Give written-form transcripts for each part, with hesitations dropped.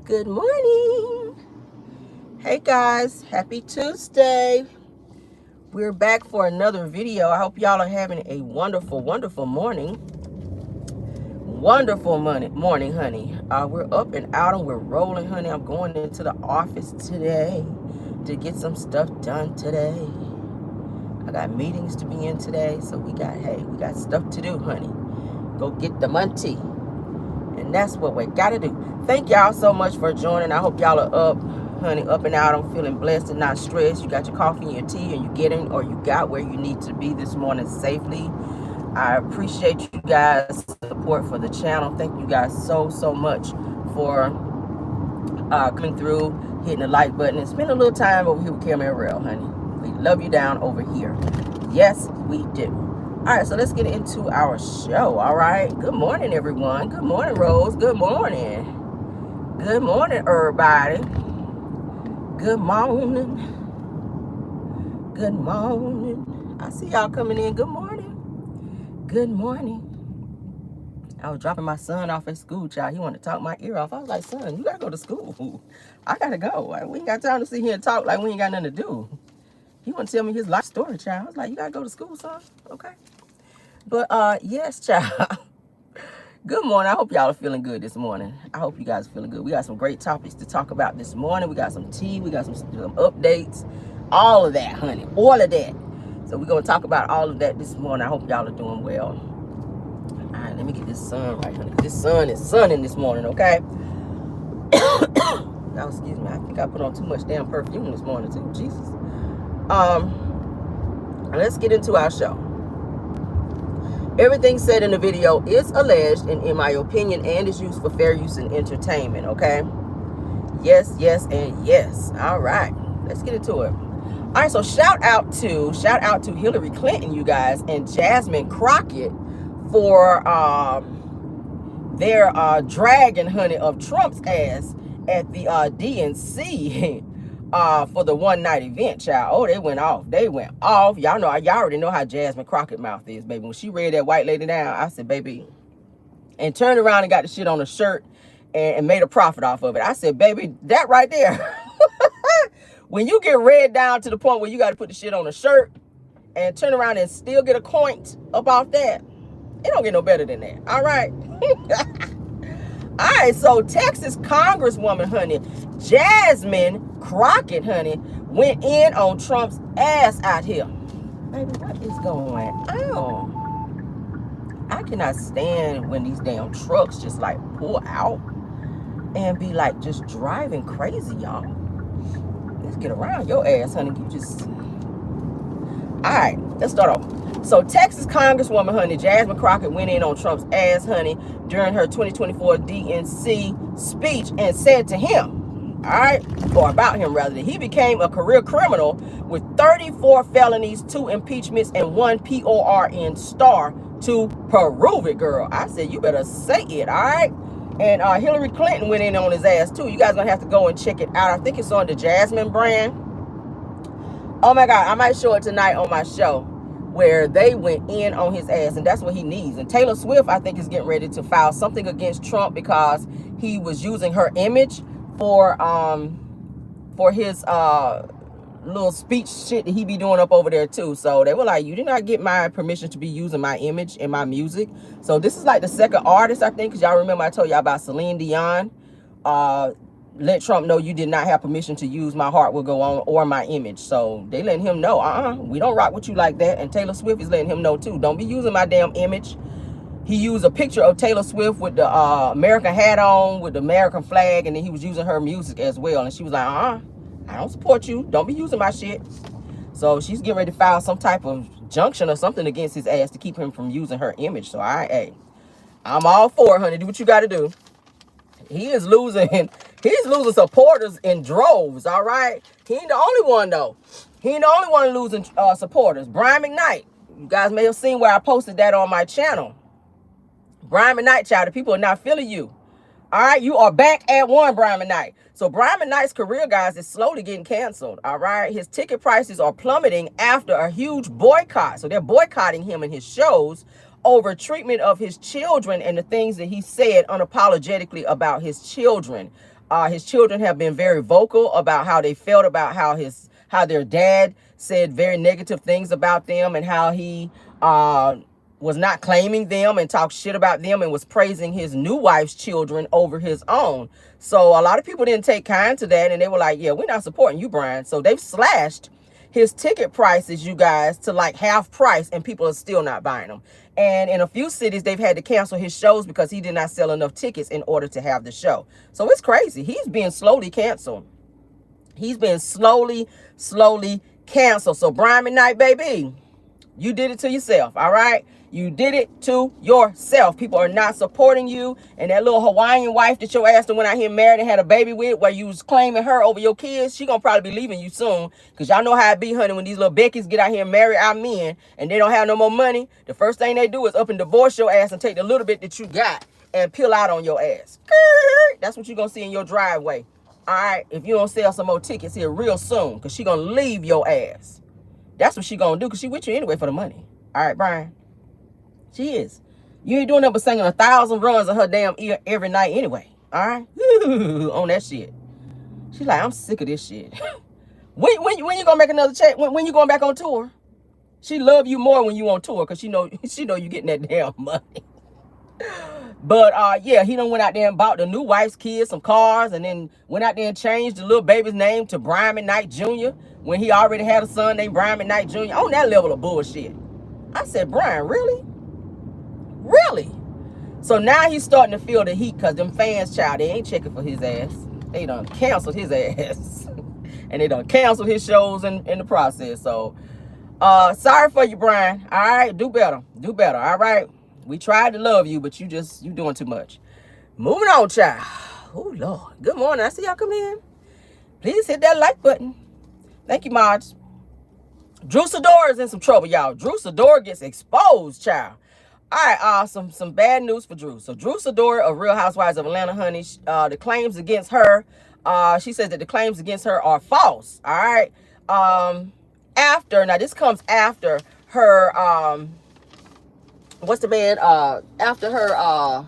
Good morning. Hey guys, happy Tuesday. We're back for another video. I hope y'all are having a wonderful morning. Wonderful morning, honey. We're up and out and we're rolling, honey. I'm going into the office today to get some stuff done today. I got meetings to be in today, so we got stuff to do, honey. Go get the money. And that's what we gotta do. Thank y'all so much for joining. I hope y'all are up, honey, up and out. I'm feeling blessed and not stressed. You got your coffee and your tea, and you getting or you got where you need to be this morning safely. I appreciate you guys' support for the channel. Thank you guys so much for coming through, hitting the like button, and spending a little time over here with Kamala and Rell, honey. We love you down over here. Yes, we do. All right, so let's get into our show. All right. Good morning, everyone. Good morning, Rose. Good morning. Good morning, everybody. Good morning. Good morning. I see y'all coming in. Good morning. Good morning. I was dropping my son off at school, child. He wanted to talk my ear off. I was like, son, you got to go to school. I got to go. We ain't got time to sit here and talk like we ain't got nothing to do. He want to tell me his life story, child. I was like, you got to go to school, son. Okay. But, yes, child. Good morning. I hope y'all are feeling good this morning. I hope you guys are feeling good. We got some great topics to talk about this morning. We got some tea. We got some updates. All of that, honey. All of that. So we're going to talk about all of that this morning. I hope y'all are doing well. All right, let me get this sun right, honey. This sun is sunning this morning, okay? Now, excuse me. I think I put on too much damn perfume this morning, too. Jesus. Let's get into our show. Everything said in the video is alleged and in my opinion and is used for fair use and entertainment, okay? Yes, and yes. All right, let's get into it. All right, so shout out to Hillary Clinton, you guys, and Jasmine Crockett for their dragging, honey, of Trump's ass at the DNC for the one night event, child. Oh, they went off. Y'all know, y'all already know how Jasmine Crockett mouth is, baby. When she read that white lady down, I said, baby, and turned around and got the shit on the shirt and made a profit off of it. I said, baby, that right there. When you get read down to the point where you got to put the shit on a shirt and turn around and still get a coin up off that, it don't get no better than that. All right. All right, so Texas Congresswoman, honey, Jasmine Crockett, honey, went in on Trump's ass out here. Baby, what is going on? I cannot stand when these damn trucks just like pull out and be like just driving crazy, y'all. Let's get around your ass, honey. You just... All right, let's start off. So Texas Congresswoman, honey, Jasmine Crockett went in on Trump's ass, honey, during her 2024 DNC speech and said to him, all right, or about him rather, that he became a career criminal with 34 felonies, 2 impeachments, and 1 PORN star to prove it, girl. I said, you better say it, all right? And Hillary Clinton went in on his ass, too. You guys gonna have to go and check it out. I think it's on the Jasmine brand. Oh, my God, I might show it tonight on my show, where they went in on his ass, and that's what he needs. And Taylor Swift, I think, is getting ready to file something against Trump because he was using her image for his little speech shit that he be doing up over there too. So they were like, you did not get my permission to be using my image in my music. So this is like the second artist, I think, because y'all remember I told y'all about Celine Dion. Let Trump know you did not have permission to use My Heart Will Go On or my image. So they letting him know, we don't rock with you like that. And Taylor Swift is letting him know too. Don't be using my damn image. He used a picture of Taylor Swift with the American hat on, with the American flag, and then he was using her music as well. And she was like, I don't support you. Don't be using my shit. So she's getting ready to file some type of junction or something against his ass to keep him from using her image. So I'm all for it, honey. Do what you got to do. He's losing supporters in droves, all right? He ain't the only one, though. He ain't the only one losing supporters. Brian McKnight, you guys may have seen where I posted that on my channel. Brian McKnight, child, the people are not feeling you. All right, you are back at one, Brian McKnight. So Brian McKnight's career, guys, is slowly getting canceled, all right? His ticket prices are plummeting after a huge boycott. So they're boycotting him and his shows over treatment of his children and the things that he said unapologetically about his children. His children have been very vocal about how they felt about how their dad said very negative things about them, and how he was not claiming them and talked shit about them and was praising his new wife's children over his own. So a lot of people didn't take kind to that, and they were like, yeah, we're not supporting you, Brian. So they've slashed his ticket prices, you guys, to like half price, and people are still not buying them. And in a few cities, they've had to cancel his shows because he did not sell enough tickets in order to have the show. So it's crazy. He's being slowly canceled. He's been slowly canceled. So Brian McKnight, baby, you did it to yourself, all right? You did it to yourself. People are not supporting you. And that little Hawaiian wife that your ass went out here married and had a baby with, where you was claiming her over your kids, she gonna probably be leaving you soon. Because y'all know how it be, honey, when these little Beckys get out here and marry our men and they don't have no more money. The first thing they do is up and divorce your ass and take the little bit that you got and peel out on your ass. That's what you're gonna see in your driveway. All right, if you don't sell some more tickets here real soon, because she gonna leave your ass. That's what she gonna do, because she with you anyway for the money. All right, Brian. She is. You ain't doing nothing but singing 1,000 runs of her damn ear every night anyway. All right? On that shit. She's like, I'm sick of this shit. when you gonna make another check? When you going back on tour? She love you more when you on tour, because she know you getting that damn money. But yeah, he done went out there and bought the new wife's kids some cars, and then went out there and changed the little baby's name to Brian McKnight Jr. when he already had a son named Brian McKnight Jr. On that level of bullshit. I said, Brian, really? Really? So now he's starting to feel the heat, because them fans, child, they ain't checking for his ass. They done canceled his ass. And they done canceled his shows in the process. So sorry for you, Brian. All right, do better. Do better. All right. We tried to love you, but you doing too much. Moving on, child. Oh, Lord. Good morning. I see y'all come in. Please hit that like button. Thank you, Mods. Drew Sidora is in some trouble, y'all. Drew Sidora gets exposed, child. All right, some bad news for Drew. So Drew Sidora of Real Housewives of Atlanta, honey, the claims against her, she says that the claims against her are false. All right. Now this comes after her, what's the man? After her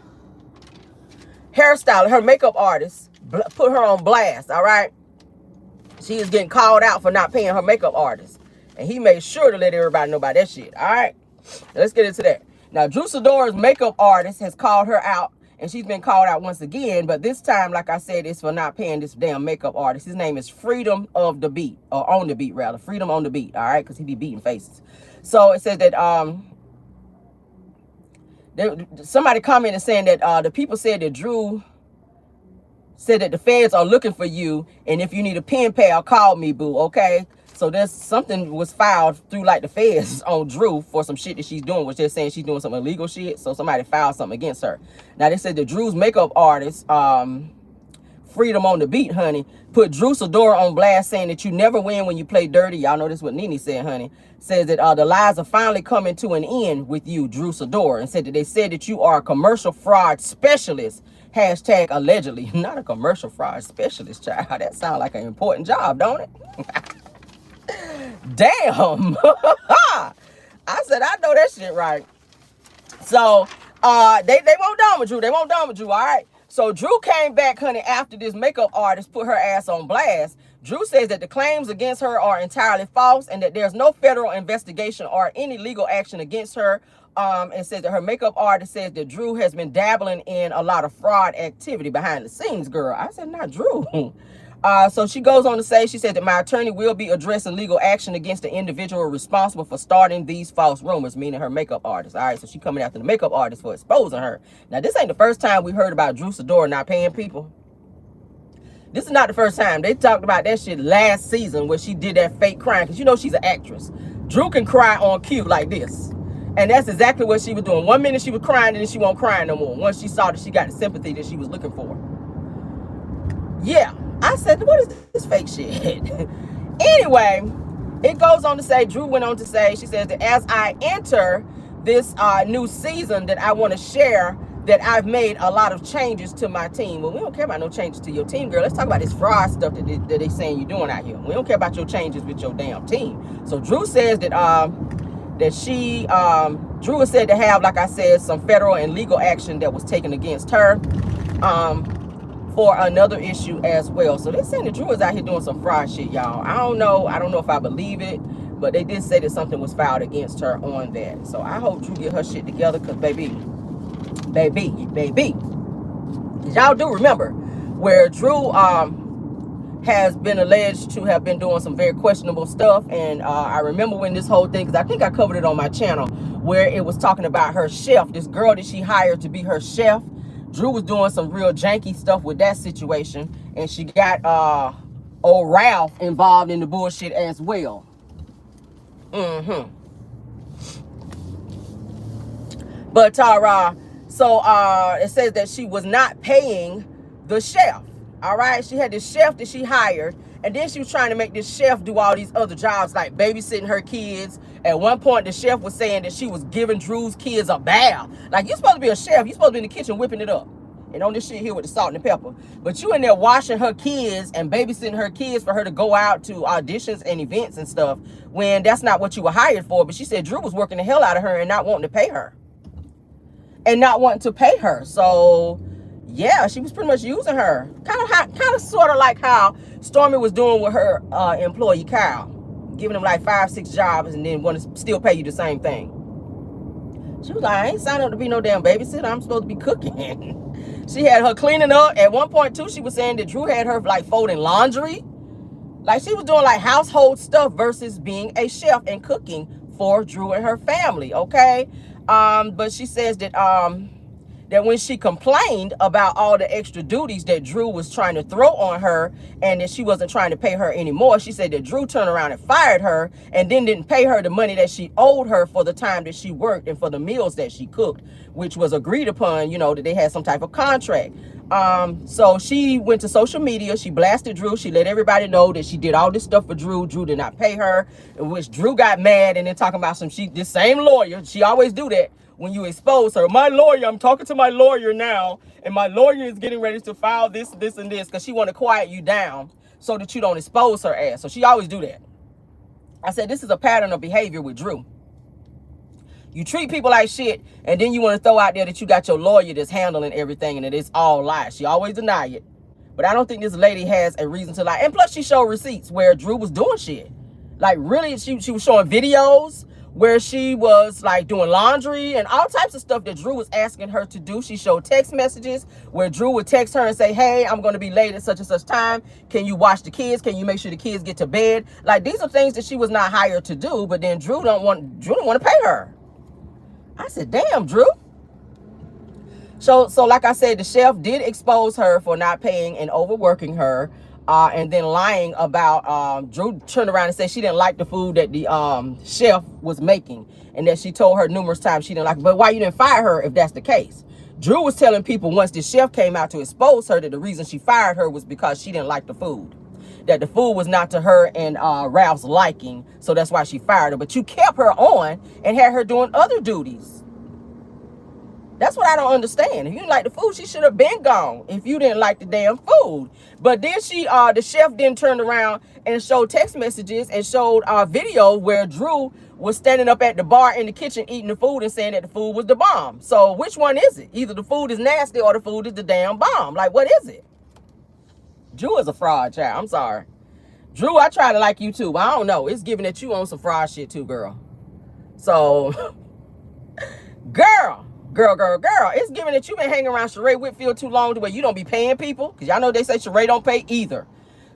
hairstylist, her makeup artist, put her on blast. All right. She is getting called out for not paying her makeup artist, and he made sure to let everybody know about that shit. All right. Let's get into that. Now, Drew Sidora's makeup artist has called her out, and she's been called out once again, but this time, like I said, it's for not paying this damn makeup artist. His name is Freedom of the Beat, or On the Beat, rather. Freedom on the Beat, all right, because he be beating faces. So it says that somebody commented saying that the people said that Drew said that the feds are looking for you, and if you need a pen pal, call me, boo, okay? So there's something was filed through like the feds on Drew for some shit that she's doing, which they're saying she's doing some illegal shit. So somebody filed something against her. Now they said that Drew's makeup artist, Freedom on the Beat, honey, put Drew Sidora on blast, saying that you never win when you play dirty. Y'all know this is what Nene said, honey. Says that the lies are finally coming to an end with you, Drew Sidora, and said that they said that you are a commercial fraud specialist. Hashtag allegedly. Not a commercial fraud specialist, child. That sounds like an important job, don't it? Damn. I said, I know that shit right. So they won't done with Drew. They won't done with Drew, all right? So Drew came back, honey, after this makeup artist put her ass on blast. Drew says that the claims against her are entirely false, and that there's no federal investigation or any legal action against her. And says that her makeup artist says that Drew has been dabbling in a lot of fraud activity behind the scenes, girl. I said, not Drew. So she goes on to say, she said that my attorney will be addressing legal action against the individual responsible for starting these false rumors, meaning her makeup artist. All right, so she coming after the makeup artist for exposing her. Now, this ain't the first time we heard about Drew Sidora not paying people. This is not the first time. They talked about that shit last season where she did that fake crying, because you know she's an actress. Drew can cry on cue like this. And that's exactly what she was doing. 1 minute she was crying, and then she won't cry no more. Once she saw that she got the sympathy that she was looking for. Yeah. I said, what is this fake shit? Anyway, it goes on to say, Drew went on to say, she says that as I enter this new season, that I want to share that I've made a lot of changes to my team. Well, we don't care about no changes to your team, girl. Let's talk about this fraud stuff that they saying you're doing out here. We don't care about your changes with your damn team. So Drew says that Drew is said to have, like I said, some federal and legal action that was taken against her. for another issue as well. So they're saying that Drew is out here doing some fraud shit, y'all. I don't know if I believe it, but they did say that something was filed against her on that. So I hope Drew get her shit together, because baby, y'all do remember where Drew has been alleged to have been doing some very questionable stuff. And I remember when this whole thing, because I think I covered it on my channel, where it was talking about her chef, this girl that she hired to be her chef. Drew was doing some real janky stuff with that situation, and she got old Ralph involved in the bullshit as well. But Tara, so it says that she was not paying the chef. All right, she had this chef that she hired, and then she was trying to make this chef do all these other jobs, like babysitting her kids. At one point, the chef was saying that she was giving Drew's kids a bath. Like, you're supposed to be a chef. You're supposed to be in the kitchen whipping it up. And on this shit here with the salt and the pepper. But you in there washing her kids and babysitting her kids for her to go out to auditions and events and stuff, when that's not what you were hired for. But she said Drew was working the hell out of her and not wanting to pay her. So yeah, she was pretty much using her. Kind of sort of like how Stormy was doing with her employee Kyle, giving him like 5-6 jobs and then want to still pay you the same thing. She was like, I ain't signed up to be no damn babysitter. I'm supposed to be cooking. She had her cleaning up. At one point too, she was saying that Drew had her like folding laundry. Like, she was doing like household stuff versus being a chef and cooking for Drew and her family. Okay. But she says that that when she complained about all the extra duties that Drew was trying to throw on her, and that she wasn't trying to pay her anymore, she said that Drew turned around and fired her, and then didn't pay her the money that she owed her for the time that she worked and for the meals that she cooked, which was agreed upon, you know, that they had some type of contract. So she went to social media, she blasted Drew, she let everybody know that she did all this stuff for Drew. Drew did not pay her, in which Drew got mad, and then talking about this same lawyer, she always do that. When you expose her, my lawyer, I'm talking to my lawyer now, and my lawyer is getting ready to file this, and this, because she want to quiet you down so that you don't expose her ass. So she always do that. I said, this is a pattern of behavior with Drew. You treat people like shit, and then you want to throw out there that you got your lawyer that's handling everything, and that it's all lies. She always deny it. But I don't think this lady has a reason to lie. And plus, she showed receipts where Drew was doing shit. Like, really, she was showing videos where she was like doing laundry and all types of stuff that Drew was asking her to do. She showed text messages where Drew would text her and say, hey, I'm going to be late at such and such time. Can you watch the kids? Can you make sure the kids get to bed? Like, these are things that she was not hired to do, but then Drew don't want to pay her. I said, damn, Drew. So like I said, the chef did expose her for not paying and overworking her. And then lying about, Drew turned around and said she didn't like the food that the chef was making, and that she told her numerous times she didn't like it. But why you didn't fire her if that's the case? Drew was telling people once the chef came out to expose her that the reason she fired her was because she didn't like the food, that the food was not to her and Ralph's liking, so that's why she fired her. But you kept her on and had her doing other duties. That's what I don't understand. If you didn't like the food, she should have been gone if you didn't like the damn food. But then the chef then turned around and showed text messages and showed video where Drew was standing up at the bar in the kitchen eating the food and saying that the food was the bomb. So which one is it? Either the food is nasty or the food is the damn bomb. Like, what is it? Drew is a fraud, child. I'm sorry. Drew, I try to like you too, but I don't know. It's giving that you on some fraud shit too, girl. So, girl. It's giving that you've been hanging around Sheree Whitfield too long to where you don't be paying people. Because y'all know they say Sheree don't pay either.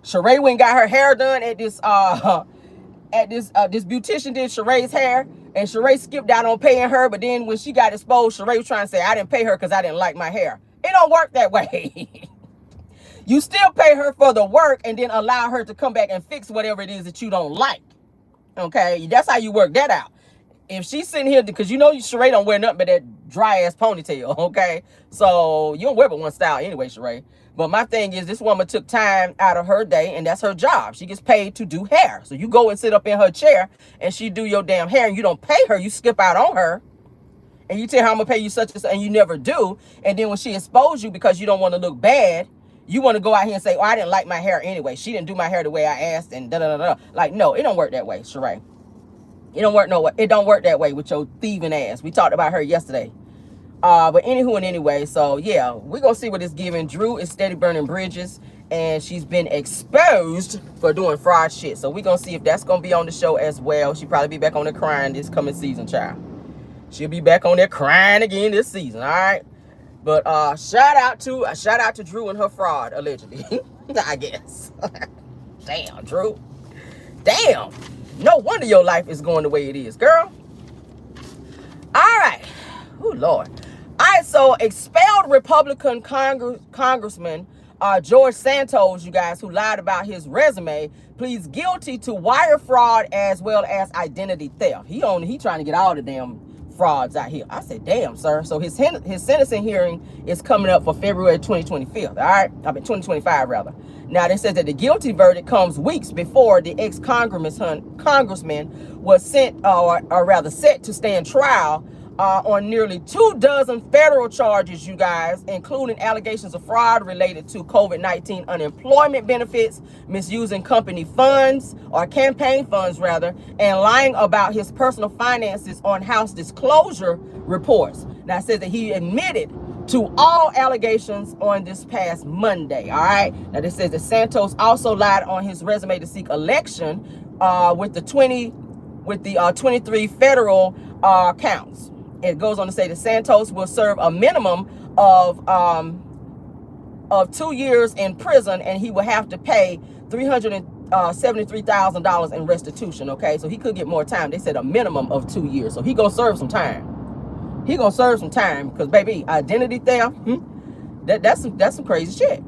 Sheree went and got her hair done at this beautician did Sheree's hair. And Sheree skipped out on paying her. But then when she got exposed, Sheree was trying to say, I didn't pay her because I didn't like my hair. It don't work that way. You still pay her for the work and then allow her to come back and fix whatever it is that you don't like. Okay? That's how you work that out. If she's sitting here, because you know Sheree don't wear nothing but that dry ass ponytail, okay? So you don't wear but one style anyway, Sheree. But my thing is, this woman took time out of her day, and that's her job. She gets paid to do hair. So you go and sit up in her chair, and she do your damn hair, and you don't pay her. You skip out on her, and you tell her, I'm going to pay you such and such, and you never do. And then when she exposes you because you don't want to look bad, you want to go out here and say, oh, I didn't like my hair anyway. She didn't do my hair the way I asked, and da-da-da-da. Like, no, it don't work that way, Sheree. It don't work that way with your thieving ass. We talked about her yesterday. But anywho and anyway, so yeah, we're gonna see what it's giving. Drew is steady burning bridges, and she's been exposed for doing fraud shit. So we're gonna see if that's gonna be on the show as well. She'll probably be back on there crying this coming season, child. She'll be back on there crying again this season, all right? But shout out to Drew and her fraud, allegedly. I guess. Damn, Drew. Damn. No wonder your life is going the way it is, girl. All right. Oh, Lord. All right, so expelled Republican Congressman George Santos, you guys, who lied about his resume, pleads guilty to wire fraud as well as identity theft. He trying to get all the damn frauds out here. I said, damn, sir. So his sentencing hearing is coming up for February 2025. All right, 2025 rather. Now they said that the guilty verdict comes weeks before the ex-congressman was set to stand trial on nearly 24 federal charges, you guys, including allegations of fraud related to COVID-19 unemployment benefits, misusing company funds, or campaign funds rather, and lying about his personal finances on House disclosure reports. Now it says that he admitted to all allegations on this past Monday, all right? Now this says that Santos also lied on his resume to seek election with the 23 federal counts. It goes on to say that Santos will serve a minimum of 2 years in prison, and he will have to pay $373,000 in restitution. Okay, so he could get more time. They said a minimum of 2 years, so he gonna serve some time. He gonna serve some time because, baby, identity theft. That's some crazy shit.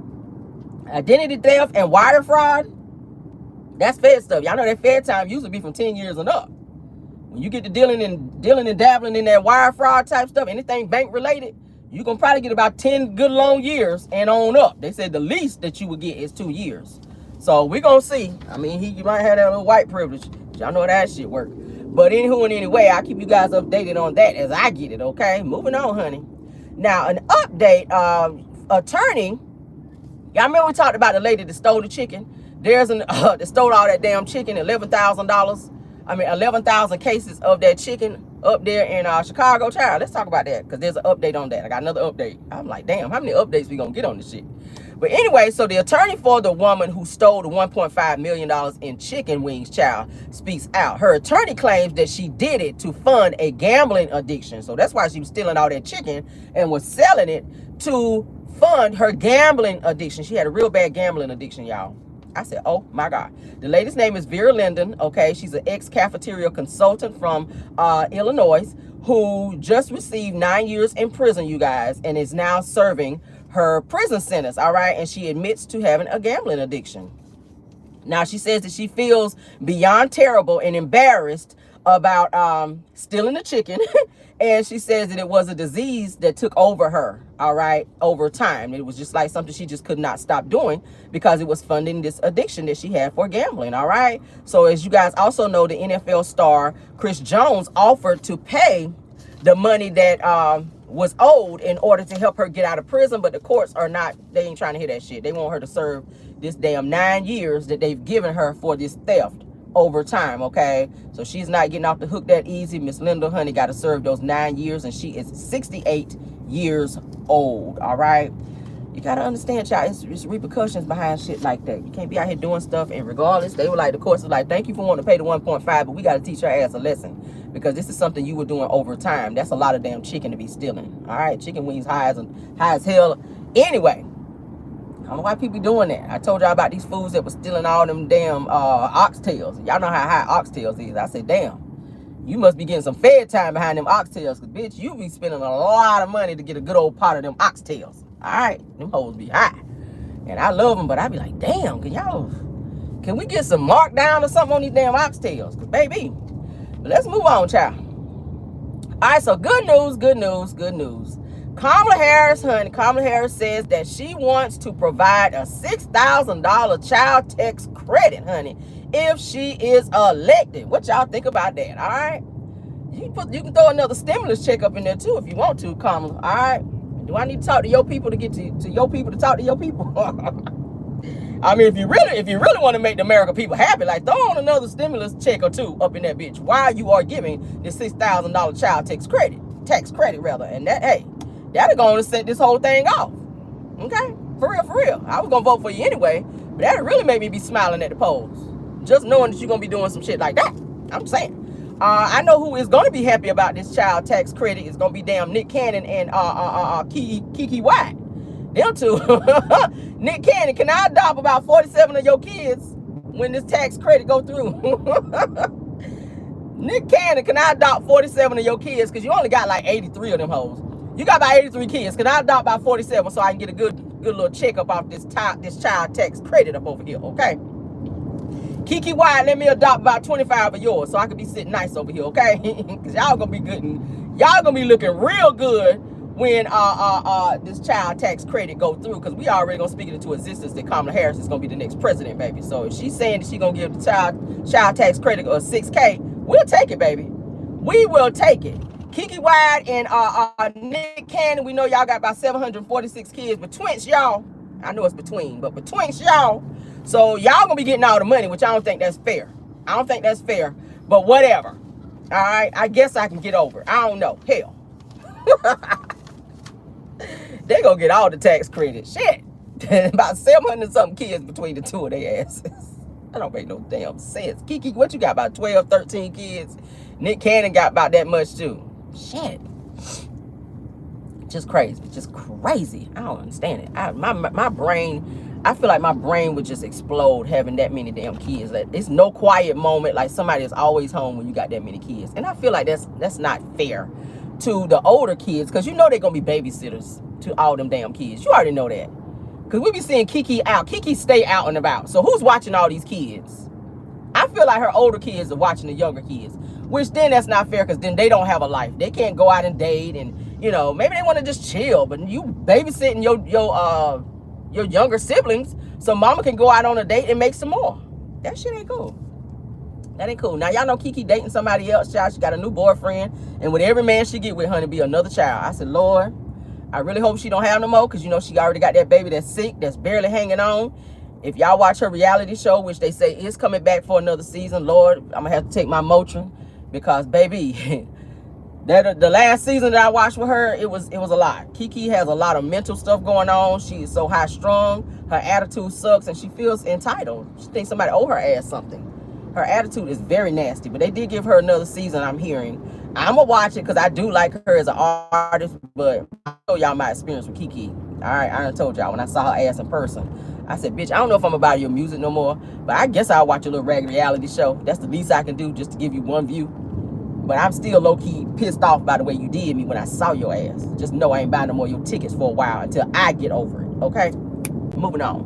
Identity theft and wire fraud. That's Fed stuff. Y'all know that Fed time usually be from 10 years and up. When you get to dealing and dabbling in that wire fraud type stuff, anything bank related, you can probably get about 10 good long years and on up. They said the least that you would get is 2 years. So we're going to see. I mean, he might have that little white privilege. Y'all know how that shit work. But anywho and anyway, I'll keep you guys updated on that as I get it, okay? Moving on, honey. Now, an update. Attorney, y'all remember we talked about the lady that stole the chicken? There's that stole all that damn chicken, $11,000. 11,000 cases of that chicken up there in Chicago, child. Let's talk about that because there's an update on that. I got another update. I'm like, damn, how many updates we gonna get on this shit? But anyway, so the attorney for the woman who stole the $1.5 million in chicken wings, child, speaks out. Her attorney claims that she did it to fund a gambling addiction. So that's why she was stealing all that chicken and was selling it to fund her gambling addiction. She had a real bad gambling addiction, y'all. I said, oh my God. The lady's name is Vera Linden. Okay, she's an ex-cafeteria consultant from Illinois who just received 9 years in prison, you guys, and is now serving her prison sentence. All right, and she admits to having a gambling addiction. Now she says that she feels beyond terrible and embarrassed about stealing the chicken. And she says that it was a disease that took over her, all right, over time. It was just like something she just could not stop doing because it was funding this addiction that she had for gambling, all right? So as you guys also know, the NFL star Chris Jones offered to pay the money that was owed in order to help her get out of prison, but the courts are not, they ain't trying to hear that shit. They want her to serve this damn 9 years that they've given her for this theft over time, okay? So she's not getting off the hook that easy. Miss Linda, honey, got to serve those 9 years, and she is 68 years old, all right? You got to understand, child, it's repercussions behind shit like that. You can't be out here doing stuff, and regardless, they were like, the courts was like, thank you for wanting to pay the 1.5, but we got to teach her ass a lesson because this is something you were doing over time. That's a lot of damn chicken to be stealing, all right? Chicken wings high as hell. Anyway, I don't know why people be doing that. I told y'all about these fools that was stealing all them damn oxtails. Y'all know how high oxtails is. I said, damn, you must be getting some Fed time behind them oxtails. Because, bitch, you be spending a lot of money to get a good old pot of them oxtails. All right? Them hoes be high. And I love them, but I be like, damn, can we get some markdown or something on these damn oxtails? Because, baby, but let's move on, child. All right, so good news, good news, good news. Kamala Harris, honey, Kamala Harris says that she wants to provide a $6,000 child tax credit, honey, if she is elected. What y'all think about that, all right? You can throw another stimulus check up in there, too, if you want to, Kamala, all right? Do I need to talk to your people to get to your people to talk to your people? I mean, if you really want to make the American people happy, like, throw on another stimulus check or two up in that bitch while you are giving this $6,000 child tax credit, and that, hey, That'll go on to set this whole thing off. Okay? For real. I was gonna vote for you anyway, but that'll really make me be smiling at the polls. Just knowing that you're gonna be doing some shit like that. I'm saying. I know who is gonna be happy about this child tax credit is gonna be damn Nick Cannon and Keke White. Them two. Nick Cannon, can I adopt about 47 of your kids when this tax credit go through? Nick Cannon, can I adopt 47 of your kids? Because you only got like 83 of them hoes. You got about 83 kids. Can I adopt about 47 so I can get a good little check up off this child tax credit up over here, okay? Keke White, let me adopt about 25 of yours so I can be sitting nice over here, okay? Because y'all gonna be good and y'all gonna be looking real good when this child tax credit go through, because we already gonna speak it into existence that Kamala Harris is gonna be the next president, baby. So if she's saying that she's gonna give the child tax credit of $6K, we'll take it, baby. We will take it. Keke White and Nick Cannon, we know y'all got about 746 kids between y'all. I know it's between, but between y'all. So y'all gonna be getting all the money, which I don't think that's fair. I don't think that's fair, but whatever. All right, I guess I can get over it. I don't know. Hell. They gonna get all the tax credit. Shit. About 700 something kids between the two of their asses. That don't make no damn sense. Keke, what you got, about 12, 13 kids? Nick Cannon got about that much too. Shit. Just crazy. Just crazy. I don't understand it. My brain, I feel like my brain would just explode having that many damn kids. Like, it's no quiet moment. Like, somebody is always home when you got that many kids. And I feel like that's not fair to the older kids, because you know they're gonna be babysitters to all them damn kids. You already know that. Because we be seeing Keke out. Keke stay out and about. So who's watching all these kids? I feel like her older kids are watching the younger kids. Which then that's not fair, because then they don't have a life. They can't go out and date, and, you know, maybe they want to just chill. But you babysitting your younger siblings so mama can go out on a date and make some more. That shit ain't cool. That ain't cool. Now, y'all know Keke dating somebody else, child. She got a new boyfriend. And with every man she get with, honey, be another child. I said, Lord, I really hope she don't have no more, because, you know, she already got that baby that's sick, that's barely hanging on. If y'all watch her reality show, which they say is coming back for another season, Lord, I'm going to have to take my Motrin, because, baby, the last season that I watched with her, it was a lot. Keke has a lot of mental stuff going on. She is so high strung. Her attitude sucks, and she feels entitled. She thinks somebody owe her ass something. Her attitude is very nasty, but they did give her another season, I'm hearing. I'm going to watch it because I do like her as an artist, but I'll show y'all my experience with Keke. All right, I done told y'all when I saw her ass in person. I said, bitch, I don't know if I'm about your music no more, but I guess I'll watch a little ragged reality show. That's the least I can do, just to give you one view. But I'm still low-key pissed off by the way you did me when I saw your ass. Just know I ain't buying no more of your tickets for a while until I get over it, okay? Moving on.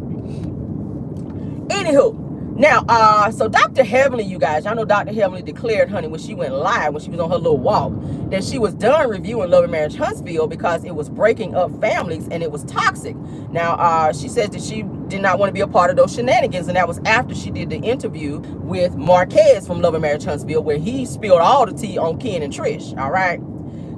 Anywho. Now, so Dr. Heavenly, you guys, y'all know Dr. Heavenly declared, honey, when she went live, when she was on her little walk, that she was done reviewing Love and Marriage Huntsville because it was breaking up families and it was toxic. Now, she says that she did not want to be a part of those shenanigans, and that was after she did the interview with Marquez from Love and Marriage Huntsville, where he spilled all the tea on Ken and Trish, all right?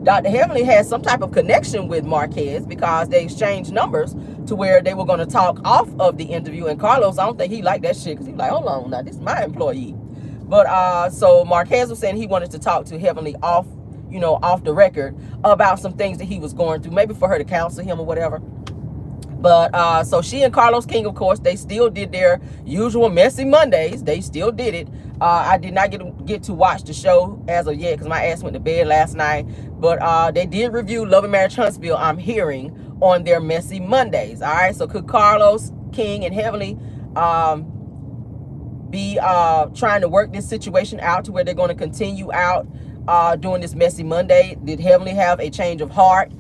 Dr. Heavenly has some type of connection with Marquez because they exchanged numbers to where they were going to talk off of the interview. And Carlos, I don't think he liked that shit, because he's like, hold on, now, this is my employee. But so Marquez was saying he wanted to talk to Heavenly off, you know, off the record about some things that he was going through, maybe for her to counsel him or whatever. But so she and Carlos King, of course, they still did their usual messy Mondays. They still did it. I did not get to watch the show as of yet because my ass went to bed last night. But they did review Love and Marriage Huntsville, I'm hearing, on their messy Mondays. All right. So could Carlos King and Heavenly be trying to work this situation out to where they're going to continue out doing this messy Monday? Did Heavenly have a change of heart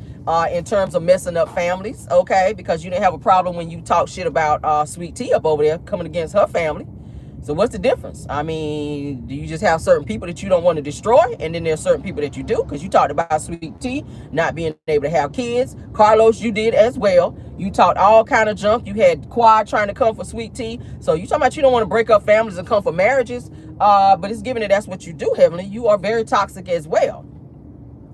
in terms of messing up families? Okay, because you didn't have a problem when you talk shit about Sweet Tea up over there coming against her family. So what's the difference? I mean, do you just have certain people that you don't want to destroy, and then there's certain people that you do? Because you talked about Sweet Tea not being able to have kids. Carlos, you did as well. You talked all kind of junk. You had Quad trying to come for Sweet Tea. So you talking about you don't want to break up families and come for marriages. But it's given that that's what you do, Heavenly. You are very toxic as well.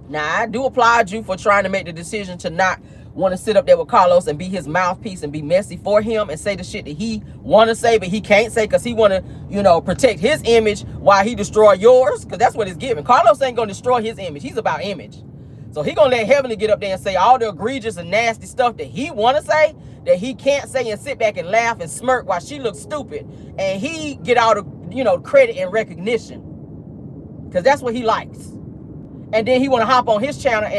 Now, I do applaud you for trying to make the decision to not want to sit up there with Carlos and be his mouthpiece and be messy for him and say the shit that he want to say, but he can't say because he want to, you know, protect his image while he destroy yours, because that's what it's giving. Carlos ain't going to destroy his image. He's about image. So he gonna let Heavenly get up there and say all the egregious and nasty stuff that he wanna say, that he can't say, and sit back and laugh and smirk while she looks stupid, and he get all the, you know, credit and recognition, because that's what he likes. And then he wanna hop on his channel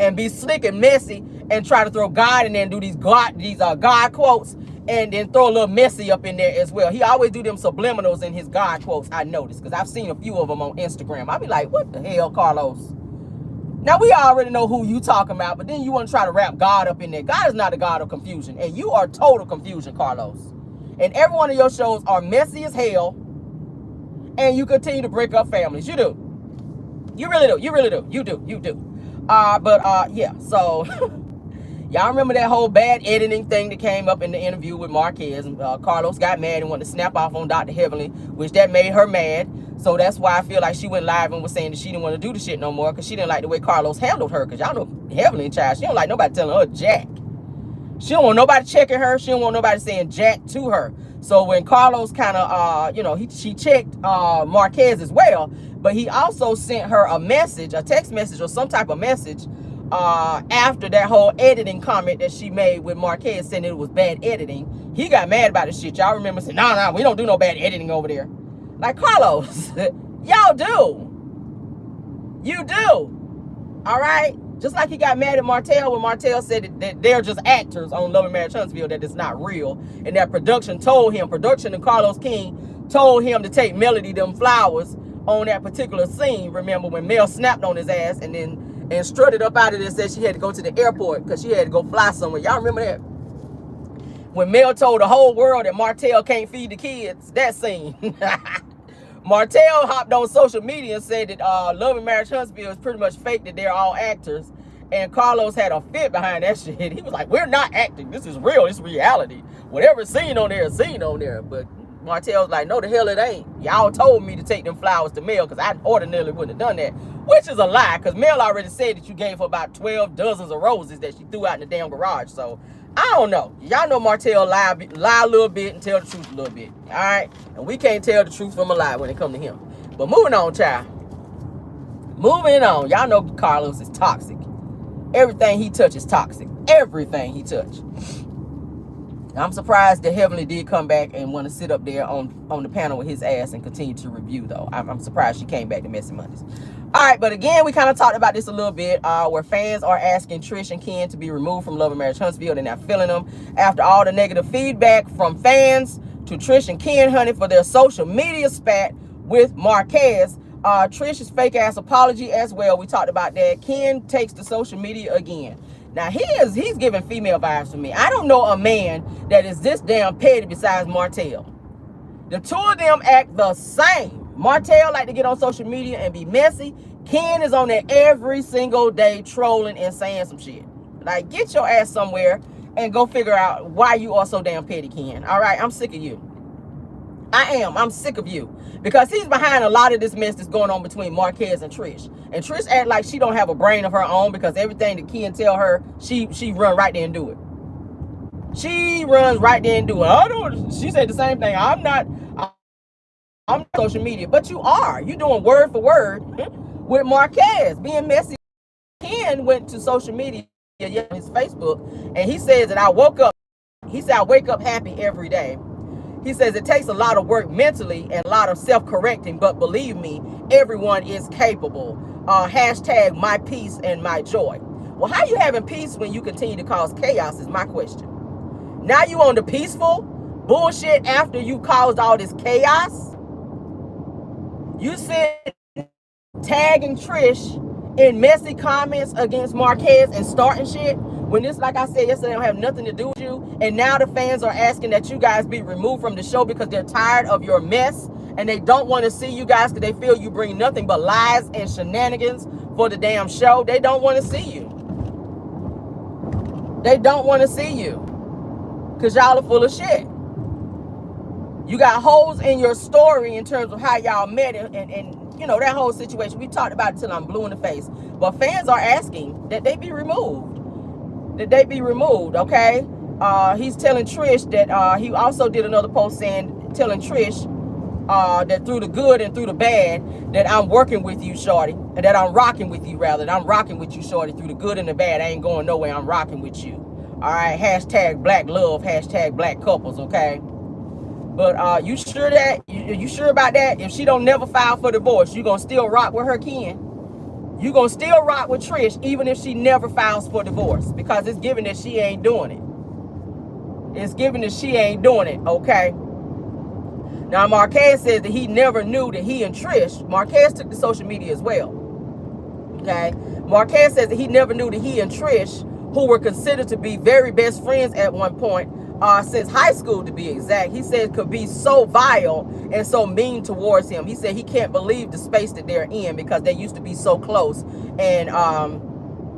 and be slick and messy and try to throw God in there and do these God quotes, and then throw a little messy up in there as well. He always do them subliminals in his God quotes, I noticed, because I've seen a few of them on Instagram. I be like, what the hell, Carlos? Now, we already know who you talking about, but then you want to try to wrap God up in there. God is not a God of confusion, and you are total confusion, Carlos. And every one of your shows are messy as hell, and you continue to break up families. You do. You really do. You really do. You do. You do. Yeah, so y'all remember that whole bad editing thing that came up in the interview with Marquez? Carlos got mad and wanted to snap off on Dr. Heavenly, which that made her mad. So that's why I feel like she went live and was saying that she didn't want to do the shit no more, because she didn't like the way Carlos handled her. Because y'all know Heavenly, child, she don't like nobody telling her jack. She don't want nobody checking her. She don't want nobody saying jack to her. So when Carlos kind of, you know, she checked Marquez as well, but he also sent her a message, a text message or some type of message after that whole editing comment that she made with Marquez, saying it was bad editing. He got mad about the shit. Y'all remember saying, no, we don't do no bad editing over there. Like, Carlos, y'all do. You do. All right? Just like he got mad at Martell when Martell said that they're just actors on Love and Marriage Huntsville, that it's not real. And that production and Carlos King told him to take Melody them flowers on that particular scene. Remember when Mel snapped on his ass and strutted up out of there and said she had to go to the airport because she had to go fly somewhere. Y'all remember that? When Mel told the whole world that Martell can't feed the kids, that scene. Martell hopped on social media and said that Love and Marriage Huntsville is pretty much fake, that they're all actors. And Carlos had a fit behind that shit. He was like, we're not acting. This is real. It's reality. Whatever's seen on there is seen on there. But Martell's like, no, the hell it ain't. Y'all told me to take them flowers to Mel, because I ordinarily wouldn't have done that. Which is a lie, because Mel already said that you gave her about 12 dozens of roses that she threw out in the damn garage. So I don't know. Y'all know Martell lie a little bit and tell the truth a little bit. All right? And we can't tell the truth from a lie when it comes to him. But moving on, child. Moving on. Y'all know Carlos is toxic. Everything he touches toxic. Everything he touches. I'm surprised that Heavenly did come back and want to sit up there on the panel with his ass and continue to review, though. I'm surprised she came back to Messy Mondays. All right, but again, we kind of talked about this a little bit, where fans are asking Trish and Ken to be removed from Love and Marriage Huntsville. They're not feeling them after all the negative feedback from fans to Trish and Ken, honey, for their social media spat with Marquez. Trish's fake ass apology as well. We talked about that. Ken takes to social media again. Now he's giving female vibes to me. I don't know a man that is this damn petty besides Martell. The two of them act the same. Martell like to get on social media and be messy. Ken is on there every single day trolling and saying some shit. Like, get your ass somewhere and go figure out why you are so damn petty, Ken. All right, I'm sick of you. I am. I'm sick of you. Because he's behind a lot of this mess that's going on between Marquez and Trish. And Trish act like she don't have a brain of her own, because everything that Ken tell her, she run right there and do it. She runs right there and do it. She said the same thing. I'm not social media, but you are. You doing word for word with Marquez being messy. Ken went to social media, his Facebook, and he says that I woke up. He said I wake up happy every day. He says it takes a lot of work mentally and a lot of self-correcting, but believe me, everyone is capable. Hashtag my peace and my joy. Well, how you having peace when you continue to cause chaos is my question. Now you on the peaceful bullshit after you caused all this chaos? You said tagging Trish in messy comments against Marquez and starting shit, when this, like I said yesterday, don't have nothing to do with you. And now the fans are asking that you guys be removed from the show because they're tired of your mess and they don't want to see you guys because they feel you bring nothing but lies and shenanigans for the damn show. They don't want to see you. They don't want to see you because y'all are full of shit. You got holes in your story in terms of how y'all met and you know, that whole situation. We talked about it till I'm blue in the face. But fans are asking that they be removed. That they be removed, okay? He's telling Trish that he also did another post telling Trish that through the good and through the bad, that I'm working with you, shorty, and that I'm rocking with you, rather, that I'm rocking with you, shorty, through the good and the bad. I ain't going nowhere. I'm rocking with you. All right, hashtag black love, hashtag black couples, okay? But you sure that, you sure about that? If she don't never file for divorce, you gonna still rock with her, Ken? You gonna still rock with Trish even if she never files for divorce, because it's given that she ain't doing it. It's given that she ain't doing it, okay? Now, Marquez says that he never knew that he and Trish, Marquez took to social media as well, okay? Marquez says that he never knew that he and Trish, who were considered to be very best friends at one point, since high school to be exact, he said could be so vile and so mean towards him. He said he can't believe the space that they're in because they used to be so close, and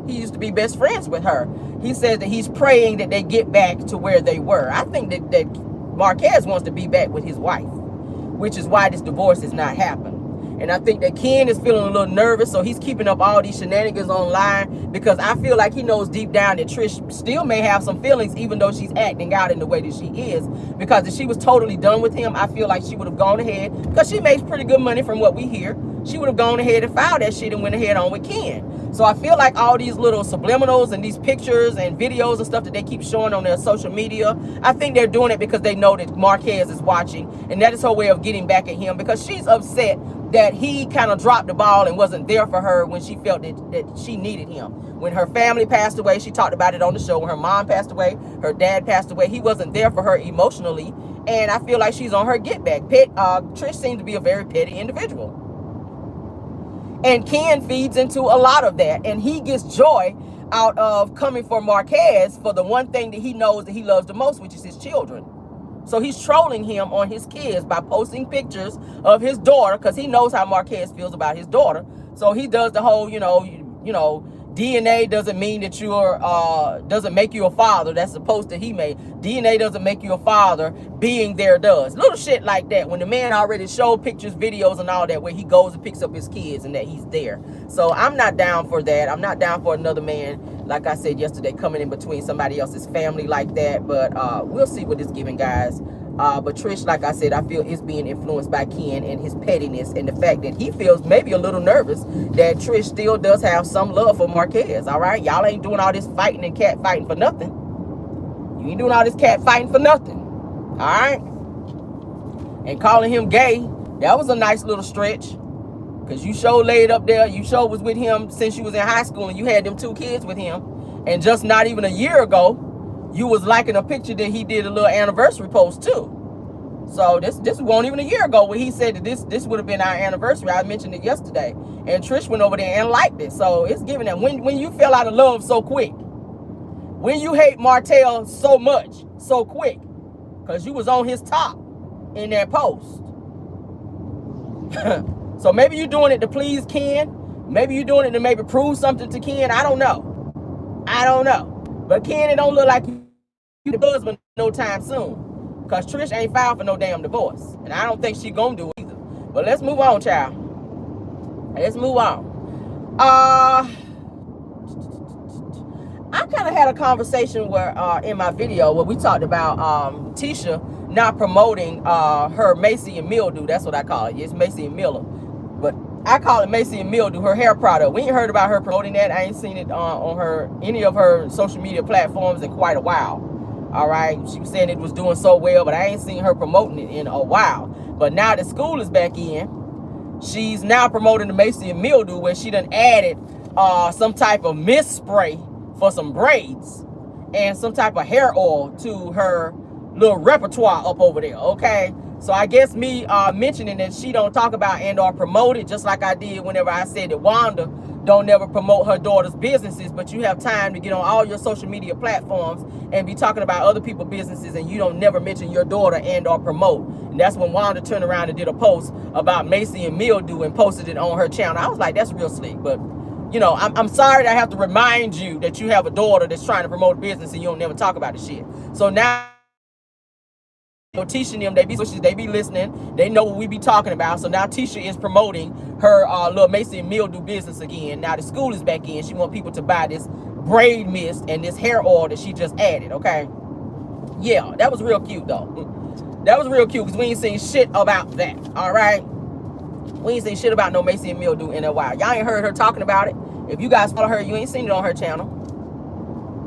he used to be best friends with her. He said that he's praying that they get back to where they were. I think that Marquez wants to be back with his wife, which is why this divorce is not happening. And I think that Ken is feeling a little nervous, so he's keeping up all these shenanigans online, because I feel like he knows deep down that Trish still may have some feelings, even though she's acting out in the way that she is. Because if she was totally done with him, I feel like she would have gone ahead, because she makes pretty good money from what we hear. She would have gone ahead and filed that shit and went ahead on with Ken. So I feel like all these little subliminals and these pictures and videos and stuff that they keep showing on their social media, I think they're doing it because they know that Marquez is watching, and that is her way of getting back at him, because she's upset that he kind of dropped the ball and wasn't there for her when she felt that she needed him. When her family passed away, she talked about it on the show. When her mom passed away, her dad passed away, he wasn't there for her emotionally, and I feel like she's on her get back. Trish seems to be a very petty individual. And Ken feeds into a lot of that, and he gets joy out of coming for Marquez for the one thing that he knows that he loves the most, which is his children. So he's trolling him on his kids by posting pictures of his daughter, because he knows how Marquez feels about his daughter. So he does the whole, you know, DNA doesn't mean that you're, doesn't make you a father. That's the post that he made. DNA doesn't make you a father. Being there does. Little shit like that. When the man already showed pictures, videos, and all that, where he goes and picks up his kids and that he's there. So I'm not down for that. I'm not down for another man, like I said yesterday, coming in between somebody else's family like that. But we'll see what it's giving, guys. But Trish, like I said, I feel is being influenced by Ken and his pettiness, and the fact that he feels maybe a little nervous that Trish still does have some love for Marquez. All right, y'all ain't doing all this fighting and cat fighting for nothing. You ain't doing all this cat fighting for nothing. All right, and calling him gay, that was a nice little stretch, because you sure laid up there. You sure was with him since you was in high school, and you had them 2 kids with him, and just not even a year ago, you was liking a picture that he did a little anniversary post too. So this wasn't even a year ago when he said that this would have been our anniversary. I mentioned it yesterday, and Trish went over there and liked it. So it's giving that when you fell out of love so quick, when you hate Martell so much so quick, because you was on his top in that post. So maybe you're doing it to please Ken. Maybe you're doing it to maybe prove something to Ken. I don't know. But Ken, it don't look like you the husband no time soon, because Trish ain't filed for no damn divorce, and I don't think she gonna do it either. But let's move on, child. Let's move on. I kind of had a conversation where in my video where we talked about Tisha not promoting her Macy and Mildew. That's what I call it. It's Macy and Miller, but I call it Macy and Mildew, her hair product. We ain't heard about her promoting that. I ain't seen it on any of her social media platforms in quite a while. All right, she was saying it was doing so well, but I ain't seen her promoting it in a while. But now that school is back in, she's now promoting the Macy and Mildew, where she done added some type of mist spray for some braids and some type of hair oil to her little repertoire up over there. Okay, so I guess me mentioning that she don't talk about and or promote it, just like I did whenever I said that Wanda don't never promote her daughter's businesses, but you have time to get on all your social media platforms and be talking about other people's businesses, and you don't never mention your daughter and or promote. And that's when Wanda turned around and did a post about Macy and Mildew and posted it on her channel. I was like, that's real slick. But you know, I'm sorry that I have to remind you that you have a daughter that's trying to promote a business and you don't never talk about the shit. So now Tisha and them, they be listening, they know what we be talking about. So now Tisha is promoting her little Macy and Mildew business again. Now the school is back in. She want people to buy this braid mist and this hair oil that she just added. Okay, yeah, that was real cute though. That was real cute because we ain't seen shit about that. All right. We ain't seen shit about no Macy and Mildew in a while. Y'all ain't heard her talking about it. If you guys follow her, you ain't seen it on her channel.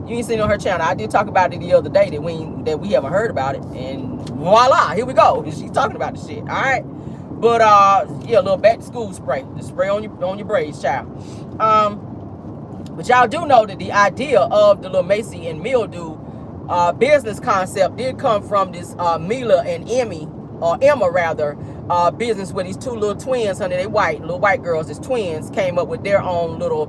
You ain't seen it on her channel. I did talk about it the other day that we haven't heard about it. And voila, here we go. She's talking about the shit. All right. But yeah, a little back to school spray. The spray on your braids, child. But y'all do know that the idea of the little Macy and Mildew business concept did come from this Mila and Emmy, or Emma rather, business where these two little twins, honey, they little white girls, as twins, came up with their own little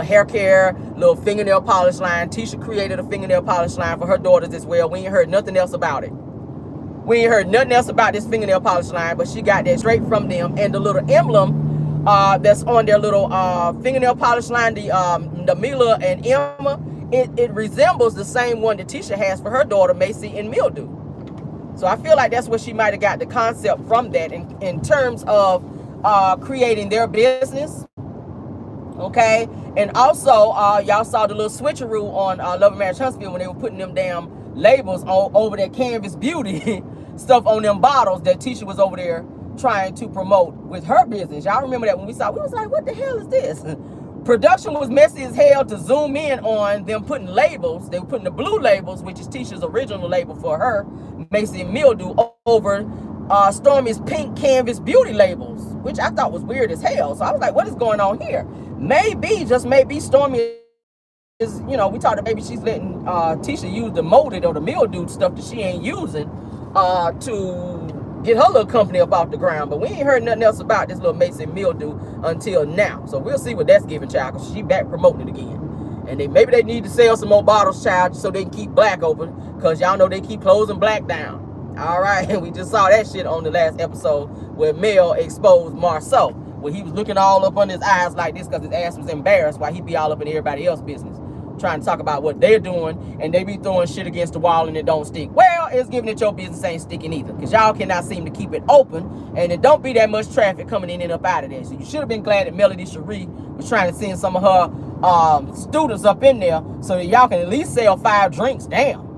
hair care, little fingernail polish line. Tisha created a fingernail polish line for her daughters as well. We ain't heard nothing else about it. We ain't heard nothing else about this fingernail polish line, but she got that straight from them. And the little emblem that's on their little fingernail polish line, the Mila and Emma, it resembles the same one that Tisha has for her daughter, Macy and Mildew. So I feel like that's where she might have got the concept from that in terms of creating their business. Okay. And also, y'all saw the little switcheroo on Love and Marriage Huntsville when they were putting them damn labels over that Canvas Beauty stuff on them bottles that Tisha was over there trying to promote with her business. Y'all remember that when we saw, we was like, what the hell is this? Production was messy as hell to zoom in on them putting labels. They were putting the blue labels, which is Tisha's original label for her, Macy and Mildew, over Stormy's pink Canvas Beauty labels, which I thought was weird as hell. So I was like, what is going on here? Maybe, just maybe, Stormy is, you know, we talked about maybe she's letting Tisha use the molded or the Mildew stuff that she ain't using to get her little company up off the ground. But we ain't heard nothing else about this little Macy and Mildew until now. So we'll see what that's giving, child, because she back promoting it again. And maybe they need to sell some more bottles, child, so they can keep black open, because y'all know they keep closing black down. All right, and we just saw that shit on the last episode where Mel exposed Marceau, where he was looking all up on his eyes like this because his ass was embarrassed while he be all up in everybody else's business, trying to talk about what they're doing, and they be throwing shit against the wall and it don't stick. Well, it's giving it your business ain't sticking either, because y'all cannot seem to keep it open, and it don't be that much traffic coming in and up out of there. So you should have been glad that Melody Cherie was trying to send some of her students up in there so that y'all can at least sell 5 drinks. Damn.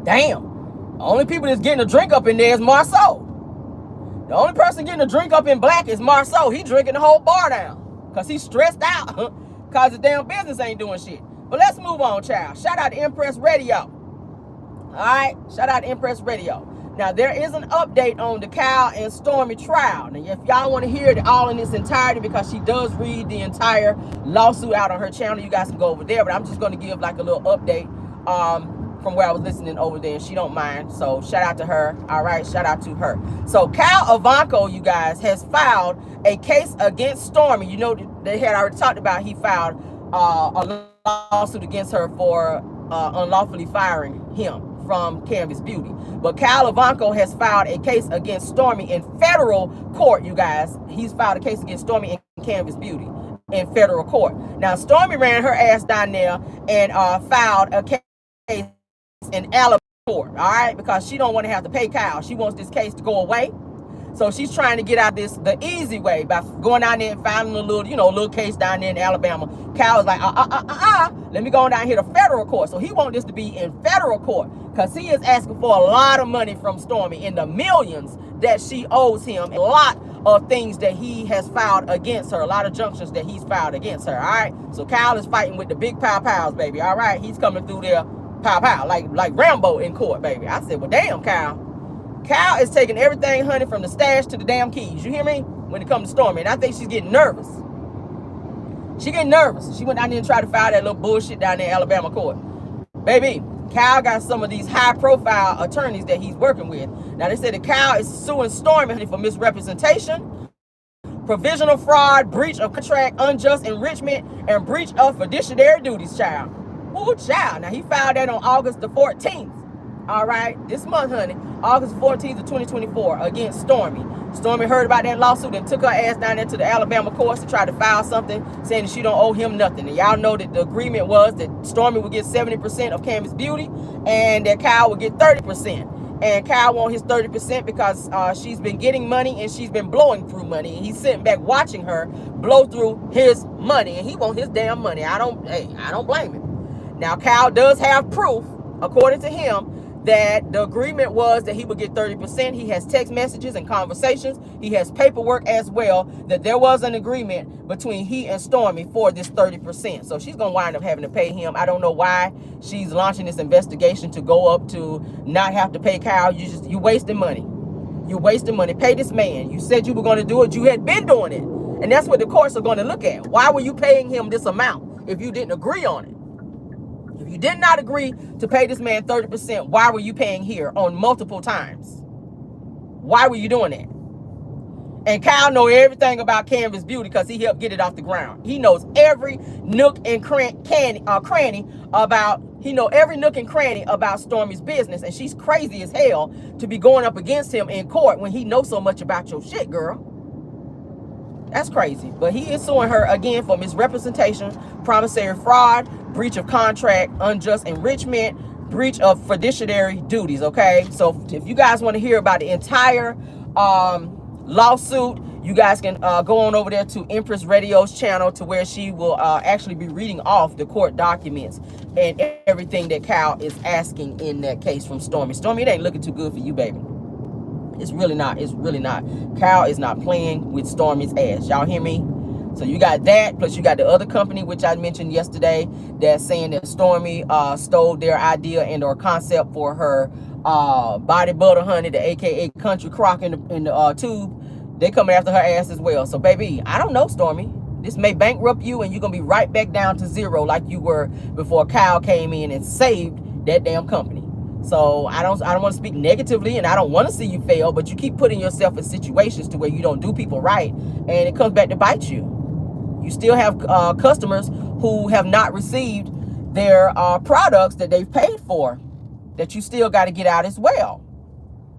The only people that's getting a drink up in there is Marceau. The only person getting a drink up in black is Marceau. He drinking the whole bar down because he's stressed out because the damn business ain't doing shit. But let's move on, child. Shout out to Empress Radio. All right? Shout out to Empress Radio. Now, there is an update on the Kyle and Stormy trial. Now, if y'all want to hear it all in its entirety, because she does read the entire lawsuit out on her channel, you guys can go over there. But I'm just going to give like a little update from where I was listening over there, and she don't mind. So shout out to her. All right, shout out to her. So Kyle Ivanko, you guys, has filed a case against Stormy. You know, they had already talked about he filed a lawsuit against her for unlawfully firing him from Canvas Beauty. But Kyle Ivanko has filed a case against Stormy in federal court, you guys. He's filed a case against Stormy in Canvas Beauty in federal court. Now, Stormy ran her ass down there and filed a case in Alabama court, all right, because she don't want to have to pay Kyle. She wants this case to go away. So she's trying to get out this the easy way by going down there and filing a little, little case down there in Alabama. Kyle's like, let me go down here to federal court. So he wants this to be in federal court because he is asking for a lot of money from Stormy, in the millions that she owes him, a lot of things that he has filed against her, a lot of junctions that he's filed against her, all right? So Kyle is fighting with the big pow-pows, baby, all right? He's coming through there pow-pow, like Rambo in court, baby. I said, well, damn, Kyle. Kyle is taking everything, honey, from the stash to the damn keys. You hear me? When it comes to Stormy. And I think she's getting nervous. She getting nervous. She went down there and tried to file that little bullshit down there in Alabama court. Baby, Kyle got some of these high-profile attorneys that he's working with. Now, they said that Kyle is suing Stormy, honey, for misrepresentation, provisional fraud, breach of contract, unjust enrichment, and breach of fiduciary duties, child. Ooh, child. Now, he filed that on August the 14th. All right, this month, honey, August 14th of 2024, against Stormy. Stormy heard about that lawsuit and took her ass down there to the Alabama courts to try to file something saying that she don't owe him nothing. And y'all know that the agreement was that Stormy would get 70% of Canvas Beauty and that Kyle would get 30%. And Kyle wants his 30% because she's been getting money and she's been blowing through money. And he's sitting back watching her blow through his money. And he wants his damn money. I don't blame him. Now, Kyle does have proof, according to him, that the agreement was that he would get 30%. He has text messages and conversations. He has paperwork as well, that there was an agreement between he and Stormy for this 30%. So she's going to wind up having to pay him. I don't know why she's launching this investigation to go up to not have to pay Kyle. You're wasting money. You're wasting money. Pay this man. You said you were going to do it. You had been doing it. And that's what the courts are going to look at. Why were you paying him this amount if you didn't agree on it? If you did not agree to pay this man 30%, why were you paying here on multiple times? Why were you doing that? And Kyle knows everything about Canvas Beauty because he helped get it off the ground. He knows every nook and cranny about, every nook and cranny about Stormy's business. And she's crazy as hell to be going up against him in court when he knows so much about your shit, girl. That's crazy. But he is suing her again for misrepresentation, promissory fraud, breach of contract, unjust enrichment, breach of fiduciary duties, okay? So if you guys want to hear about the entire lawsuit, you guys can go on over there to Empress Radio's channel to where she will actually be reading off the court documents and everything that Kyle is asking in that case from Stormy. Stormy, it ain't looking too good for you, baby. It's really not. It's really not. Kyle is not playing with Stormy's ass. Y'all hear me? So you got that, plus you got the other company, which I mentioned yesterday, that's saying that Stormy stole their idea and or concept for her body butter honey, the AKA country crock in the tube. They coming after her ass as well. So baby, I don't know, Stormy. This may bankrupt you and you're going to be right back down to zero like you were before Kyle came in and saved that damn company. So I don't want to speak negatively and I don't want to see you fail, but you keep putting yourself in situations to where you don't do people right and it comes back to bite you. You still have customers who have not received their products that they've paid for that you still got to get out as well.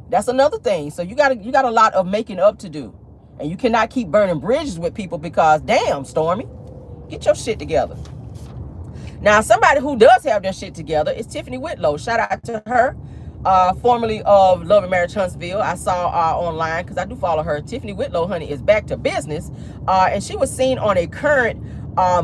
That's another thing. So you got a lot of making up to do. And you cannot keep burning bridges with people because, damn, Stormy, get your shit together. Now, somebody who does have their shit together is Tiffany Whitlow. Shout out to her, formerly of Love and Marriage Huntsville. I saw online, because I do follow her. Tiffany Whitlow, honey, is back to business. And she was seen on a current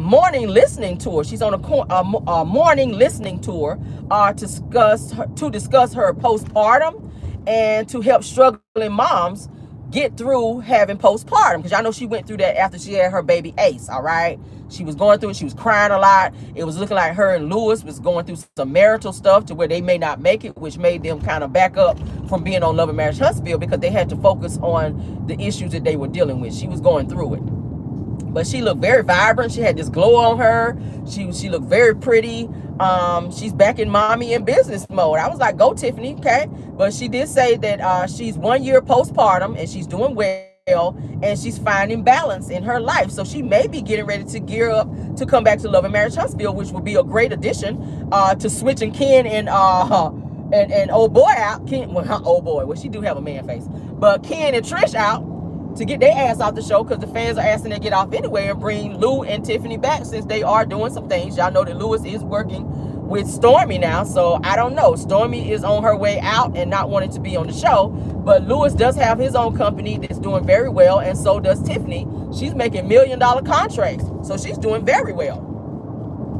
morning listening tour. She's on a morning listening tour to discuss her postpartum and to help struggling moms get through having postpartum, because y'all know she went through that after she had her baby Ace. All right, she was going through it. She was crying a lot. It was looking like her and Lewis was going through some marital stuff to where they may not make it, which made them kind of back up from being on Love and Marriage Huntsville because they had to focus on the issues that they were dealing with. She was going through it, but she looked very vibrant. She had this glow on her. She looked very pretty. She's back in mommy and business mode. I was like, go Tiffany, okay? But she did say that she's 1 year postpartum and she's doing well and she's finding balance in her life. So she may be getting ready to gear up to come back to Love and Marriage Huntsville, which would be a great addition to switching Ken and old boy out. Ken, well, not old boy. Well, she do have a man face, but Ken and Trish out to get their ass off the show because the fans are asking to get off anyway and bring Lou and Tiffany back since they are doing some things. Y'all know that Lewis is working with Stormy now, so I don't know. Stormy is on her way out and not wanting to be on the show, but Lewis does have his own company that's doing very well, and so does Tiffany. She's making $1 million contracts, so she's doing very well.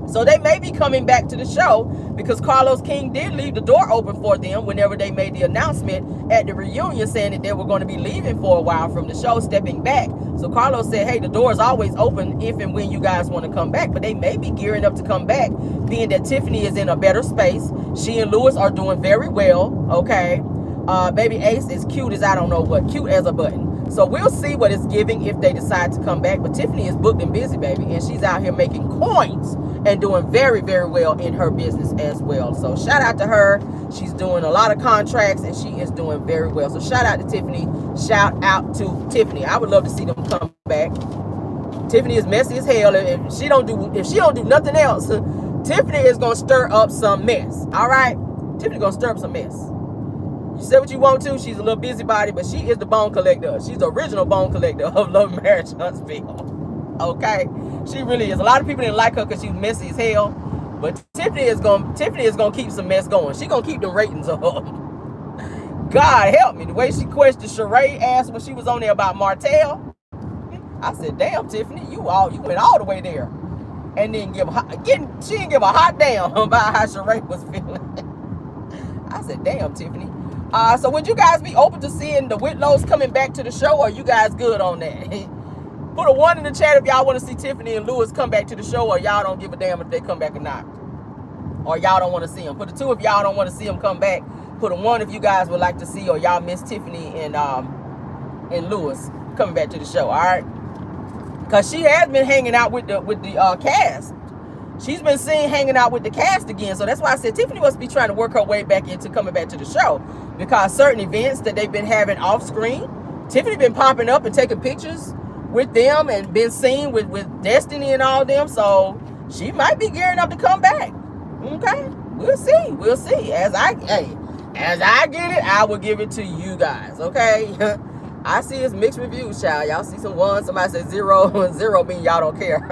So they may be coming back to the show because Carlos King did leave the door open for them whenever they made the announcement at the reunion saying that they were going to be leaving for a while from the show, stepping back. So Carlos said, hey, the door is always open if and when you guys want to come back. But they may be gearing up to come back, being that Tiffany is in a better space. She and Lewis are doing very well, okay? Baby Ace is cute as I don't know what, cute as a button. So we'll see what it's giving if they decide to come back. But Tiffany is booked and busy, baby, and she's out here making coins and doing very, very well in her business as well. So shout out to her. She's doing a lot of contracts and she is doing very well. So shout out to Tiffany. Shout out to Tiffany. I would love to see them come back. Tiffany is messy as hell. If she don't do nothing else, Tiffany is gonna stir up some mess. All right, Tiffany gonna stir up some mess. You say what you want to. She's a little busybody, but she is the bone collector. She's the original bone collector of Love and Marriage Huntsville. Okay, she really is. A lot of people didn't like her because she was messy as hell, but Tiffany is gonna keep some mess going. She gonna keep the ratings up. God help me. The way she questioned Sheree ass when she was on there about Martell, I said, "Damn, Tiffany, you went all the way there," and then she didn't give a hot damn about how Sheree was feeling. I said, damn, Tiffany. So would you guys be open to seeing the Whitlows coming back to the show, or are you guys good on that? Put a 1 in the chat if y'all want to see Tiffany and Lewis come back to the show, or y'all don't give a damn if they come back or not. Or y'all don't want to see them. Put a 2 if y'all don't want to see them come back. Put a 1 if you guys would like to see, or y'all miss Tiffany and Lewis coming back to the show, all right? Because she has been hanging out with the cast. She's been seen hanging out with the cast again. So that's why I said Tiffany must be trying to work her way back into coming back to the show. Because certain events that they've been having off screen, Tiffany been popping up and taking pictures with them and been seen with Destiny and all them. So she might be gearing up to come back. Okay, we'll see. We'll see. As I get it, I will give it to you guys. Okay. I see it's mixed reviews, child. Y'all see some 1, somebody says 0, and 0 mean y'all don't care.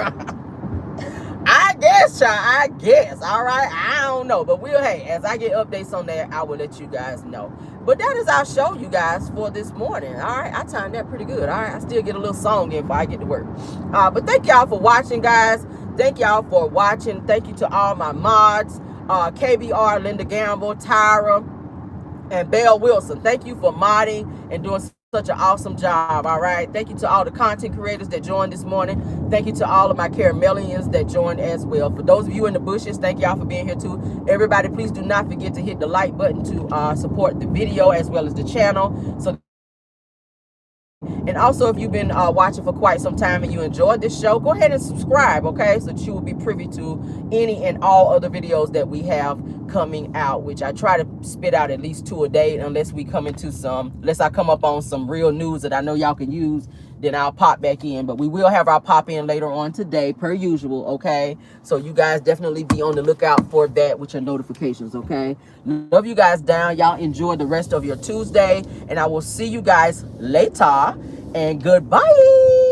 I guess, child. I guess. All right. I don't know, but as I get updates on that, I will let you guys know. But that is our show, you guys, for this morning. All right. I timed that pretty good. All right. I still get a little song in before I get to work. But thank y'all for watching, guys. Thank y'all for watching. Thank you to all my mods, KBR, Linda Gamble, Tyra, and Belle Wilson. Thank you for modding and doing such an awesome job. All right. Thank you to all the content creators that joined this morning. Thank you to all of my Caramelians that joined as well. For those of you in the bushes, thank y'all for being here too. Everybody, please do not forget to hit the like button to support the video as well as the channel. And also, if you've been watching for quite some time and you enjoyed this show, go ahead and subscribe, okay? So that you will be privy to any and all other videos that we have coming out, which I try to spit out at least 2 a day, unless I come up on some real news that I know y'all can use, then I'll pop back in. But we will have our pop in later on today, per usual, okay? So you guys definitely be on the lookout for that with your notifications, okay? Love you guys down. Y'all enjoy the rest of your Tuesday, and I will see you guys later. And goodbye.